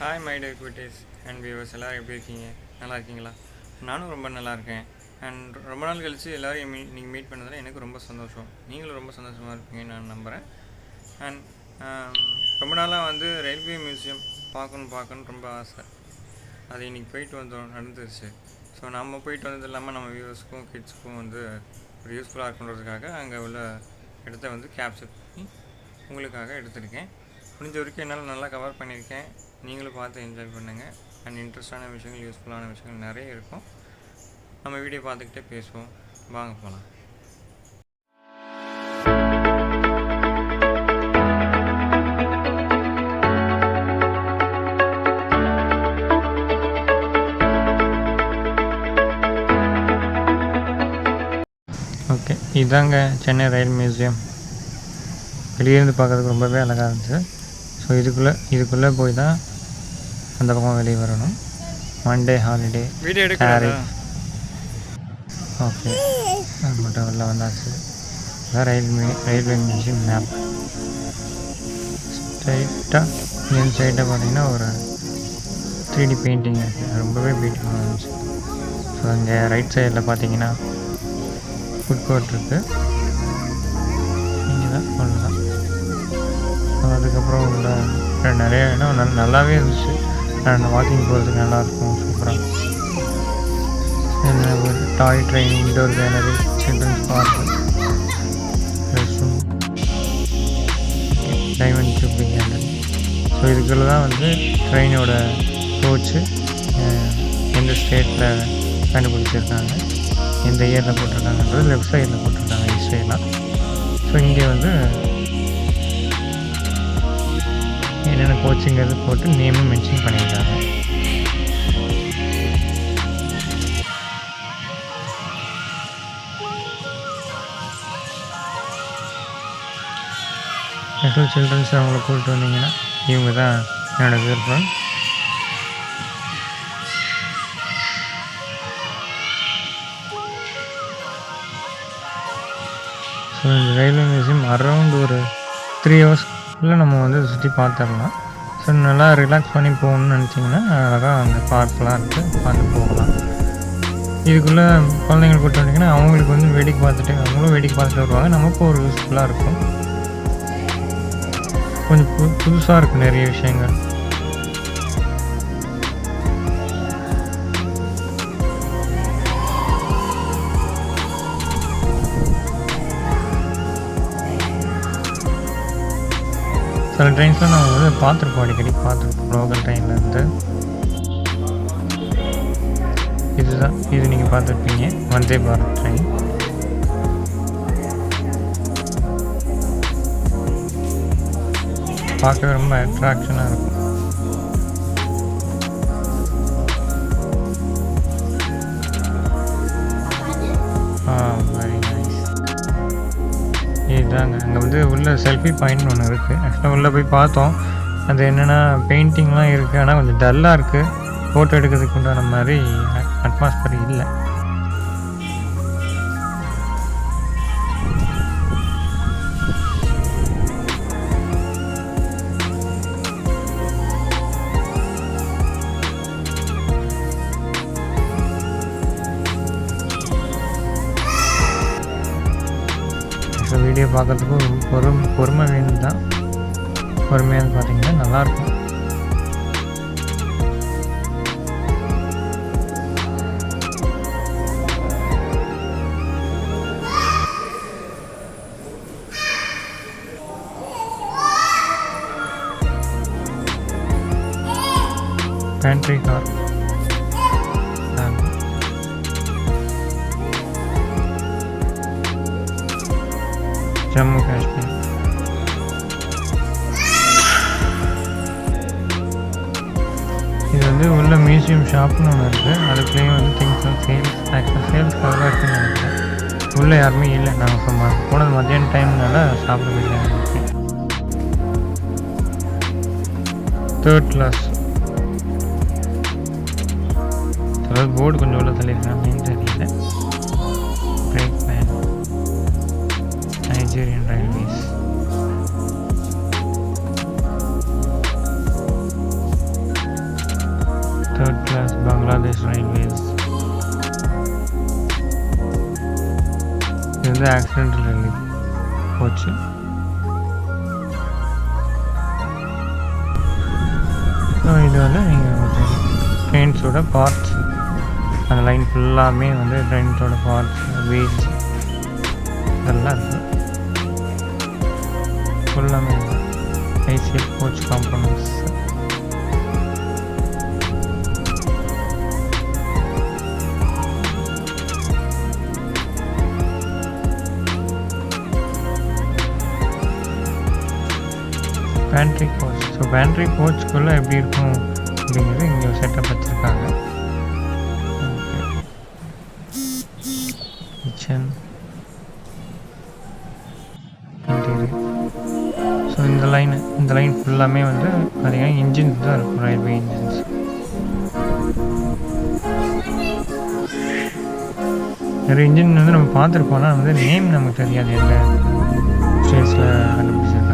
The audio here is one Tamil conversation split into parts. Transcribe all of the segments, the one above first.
Hi my dear cuties and viewers எல்லோரும் எப்படி இருக்கீங்க? நல்லா இருக்கீங்களா? நானும் ரொம்ப நல்லா இருக்கேன். அண்ட் ரொம்ப நாள் கழித்து எல்லோரையும் நீங்கள் மீட் பண்ணதில் எனக்கு ரொம்ப சந்தோஷம். நீங்களும் ரொம்ப சந்தோஷமாக இருப்பீங்கன்னு நான் நம்புகிறேன். அண்ட் ரொம்ப நாளாக வந்து ரயில்வே மியூசியம் பார்க்கணுன்னு ரொம்ப ஆசை. அது இன்றைக்கி போயிட்டு வந்தோம், நடந்துருச்சு. ஸோ நம்ம போயிட்டு வந்தது இல்லாமல் நம்ம வியூவர்ஸ்க்கும் கிட்ஸுக்கும் வந்து ஒரு யூஸ்ஃபுல்லாக இருக்குன்றதுக்காக அங்கே உள்ள இடத்த வந்து கேப்சர் பண்ணி உங்களுக்காக எடுத்திருக்கேன். முடிஞ்ச வரைக்கும் என்னால் நல்லா கவர் பண்ணியிருக்கேன். நீங்களும் பார்த்து என்ஜாய் பண்ணுங்கள். அண்ட் இன்ட்ரெஸ்டான விஷயங்கள், யூஸ்ஃபுல்லான விஷயங்கள் நிறைய இருக்கும். நம்ம வீடியோ பார்த்துக்கிட்டே பேசுவோம். வாங்க போகலாம். ஓகே, இதாங்க சென்னை ரயில் மியூசியம். வெளியேருந்து பார்க்குறதுக்கு ரொம்பவே அழகாக இருந்துச்சு. ஸோ இதுக்குள்ளே போய் தான் அந்த பக்கம் வெளியே வரணும். Monday holiday sorry. ஓகே, அது மட்டும் வெளில வந்தாச்சு. அதான் ரயில்வே மியூசியம் மேப். ஸ்ட்ரைட்டாக பார்த்தீங்கன்னா ஒரு 3D பெயிண்டிங் இருக்குது. ரொம்பவே பியூட்டிஃபுல்லாக இருந்துச்சு. ஸோ அங்கே ரைட் சைடில் பார்த்தீங்கன்னா ஃபுட் கோர்ட் இருக்குது. இங்கே தான் அவ்வளோதான். அதுக்கப்புறம் உள்ள நிறைய இடம் நல்லாவே இருந்துச்சு. வாக்கிங் போகிறதுக்கு நல்லாயிருக்கும். சூப்பராக ஒரு toy train, indoor gallery, children's park, diamond jubilee gallery. So இதுக்குள்ள தான் வந்து ட்ரெயினோட கோச்சு எந்த ஸ்டேட்டில் கண்டுபிடிச்சிருக்காங்க, எந்த இயரில் போட்டிருக்காங்கன்றது லெஃப்ட் சைடில் போட்டிருக்காங்க ஹிஸ்ட்ரியெல்லாம். ஸோ இங்கே வந்து என்னென்ன கோச்சிங்கிறது போட்டு நேமும் மென்ஷன் பண்ணியிருக்காங்க. லிட்டில் சில்ட்ரன்ஸ் அவங்கள கூப்பிட்டு வந்தீங்கன்னா இவங்க தான் என்னோடய கேர்ள் ஃப்ரெண்ட். ஸோ இந்த ரயில்வே மியூசியம் அரௌண்ட் ஒரு 3 hours நம்ம வந்து சுற்றி பார்த்துடலாம். ஸோ நல்லா ரிலாக்ஸ் பண்ணி போகணுன்னு நினச்சிங்கன்னா அழகாக அந்த பார்க்கெலாம் இருக்குது, பார்த்து போகலாம். இதுக்குள்ளே குழந்தைங்களை கூப்பிட்டு வந்தீங்கன்னா அவங்களுக்கு வந்து வேடிக்கை பார்த்துட்டு அவங்களும் வேடிக்கை பார்த்துட்டு வருவாங்க. நமக்கும் ஒரு யூஸ்ஃபுல்லாக இருக்கும். கொஞ்சம் புதுசாக இருக்கும் நிறைய விஷயங்கள். சில ட்ரெயின்ஸ்லாம் நம்ம வந்து பார்த்துருப்போம், அடிக்கடி பார்த்துருப்போம் லோக்கல் ட்ரெயின்லேருந்து. இதுதான், இது நீங்கள் பார்த்துருப்பீங்க, வந்தே பாரத் ட்ரெயின். பார்க்கவே ரொம்ப அட்ராக்ஷனாக இருக்கும். Very nice. இதுதாங்க அங்கே வந்து உள்ள செல்ஃபி பாயிண்ட்னு ஒன்று இருக்குது. ஆக்சுவலாக உள்ளே போய் பார்த்தோம். அது என்னென்னா பெயிண்டிங்லாம் இருக்குது, ஆனால் கொஞ்சம் டல்லாக இருக்குது. ஃபோட்டோ எடுக்கிறதுக்கு உண்டான மாதிரி அட்மாஸ்பியர் இல்லை. வீடியோ பார்க்குறதுக்கும் பொறுமை வேணும் தான். பொறுமையாக பார்த்தீங்கன்னா நல்லாயிருக்கும். Pantry car Jammu Kashmir. இது வந்து உள்ள மியூசியம் ஷாப்னு ஒன்று இருக்குது. அதுக்குள்ளேயே வந்து திங்ஸ் சேல்ஸ்க்காக இருக்குன்னு நினைக்கிறேன். உள்ளே யாருமே இல்லை. நாங்கள் சும்மா போனது மத்தியான டைம்னால சாப்பிட முடியல. 3rd class. அதாவது போர்டு கொஞ்சம் உள்ள தள்ளியிருக்காங்கன்னு தெரியல. Brake man, Nigerian railways. Class Bangladesh railways. இது வந்து ஆக்சிடென்டல் ரயில்வே போச்சு. ஸோ இது வந்து நீங்கள் ட்ரெயின்ஸோட பார்ட்ஸ், அந்த லைன் ஃபுல்லாமே வந்து ட்ரெயின்ஸோட பார்ட்ஸ், வீல்ஸ் இதெல்லாம் இருக்குது. ஃபுல்லாமே ICL coach components. Pantry coach. So pantry கோச்சுக்குள்ளே எப்படி இருக்கும் அப்படிங்கிறது இங்கே செட்டப் வச்சுருக்காங்க. Kitchen, interior. ஸோ இந்த லைன் ஃபுல்லாமே வந்து பார்த்தீங்கன்னா இன்ஜின்ஸ் தான் இருக்கும், ரயில்வே இன்ஜின்ஸ். நிறைய இன்ஜின் வந்து நம்ம பார்த்துருப்போம், ஆனால் வந்து நேம் நமக்கு தெரியாது, எந்த ஸ்டேட்ஸில் கண்டுபிடிச்சிருக்காங்க.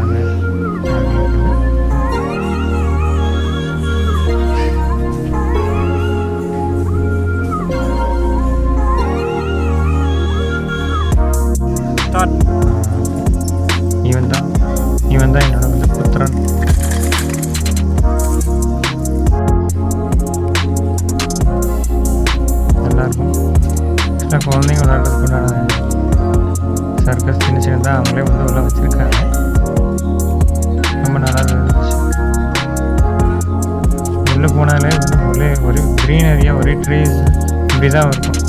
இவன் தான் என்னோட வந்து புத்திரன். நல்லாயிருக்கும். சில குழந்தைங்க விளையாடுறதுக்குண்டான சர்க்கஸ் சின்ன சின்னதாக அவங்களே வந்து உள்ள வச்சுருக்காங்க. ரொம்ப நல்லா இருந்துச்சு. உள்ளே போனாலே வந்து ஒரே க்ரீனரியாக, ஒரே ட்ரீஸ் இப்படி தான் இருக்கும்.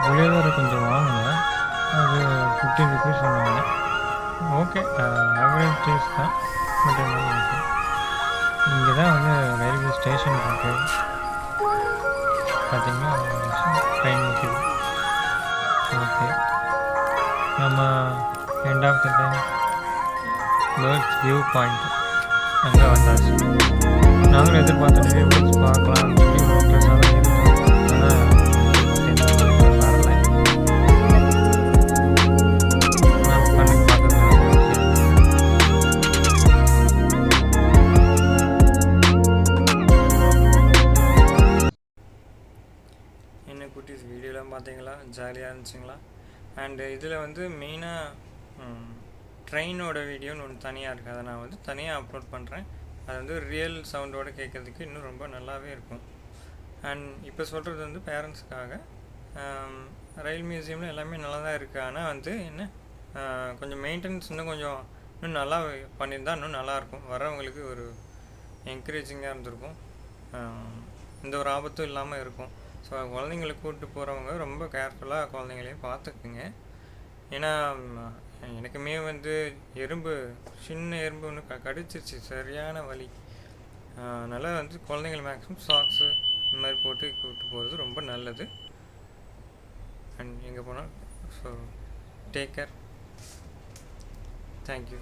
புளியோதரை கொஞ்சம் வாங்கினேன், அது 15 rupees சொன்னாங்க. ஓகே, ஆவரேஜ் டேஸ்ட் தான், பட் என்ன இருக்குது. இங்கே தான் வந்து ரயில்வே ஸ்டேஷன் இருக்குது. பார்த்திங்கன்னா ட்ரெயின் நிற்கிது. ஓகே, நம்ம end of the time bird's view point அங்கே வந்தாச்சு. நாங்களும் எதிர்பார்த்துட்டு பேர்ட்ஸ் பார்க்கலாம்னு சொல்லி ஒரு ட்ரெஸ்ஸாக தான் இருந்தோம். ஆனால் குட்டீஸ் வீடியோலாம் பார்த்தீங்களா, ஜாலியாக இருந்துச்சுங்களா? அண்டு இதில் வந்து மெயினாக ட்ரெயினோட வீடியோன்னு ஒன்று தனியாக இருக்குது, அதை நான் வந்து தனியாக அப்லோட் பண்ணுறேன். அது வந்து ரியல் சவுண்டோடு கேட்குறதுக்கு இன்னும் ரொம்ப நல்லாவே இருக்கும். அண்ட் இப்போ சொல்கிறது வந்து பேரண்ட்ஸுக்காக. ரயில் மியூசியமில் எல்லாமே நல்லா தான் இருக்குது, ஆனால் வந்து என்ன கொஞ்சம் மெயின்டெனன்ஸ் இன்னும் நல்லா பண்ணியிருந்தா இன்னும் நல்லாயிருக்கும். வரவங்களுக்கு ஒரு என்கரேஜிங்காக இருந்திருக்கும், எந்த ஒரு ஆபத்தும் இல்லாமல் இருக்கும். ஸோ குழந்தைங்களை கூப்பிட்டு போகிறவங்க ரொம்ப கேர்ஃபுல்லாக குழந்தைங்களையும் பார்த்துக்குங்க. ஏன்னா எனக்குமே வந்து சின்ன எறும்பு ஒன்று கடிச்சிருச்சு, சரியான வலி. அதனால் வந்து குழந்தைங்களை மேக்ஸிமம் சாக்ஸு இந்த மாதிரி போட்டு கூப்பிட்டு போகிறது ரொம்ப நல்லது. அண்ட் எங்கே போனால் ஸோ டேக் கேர். தேங்க்யூ.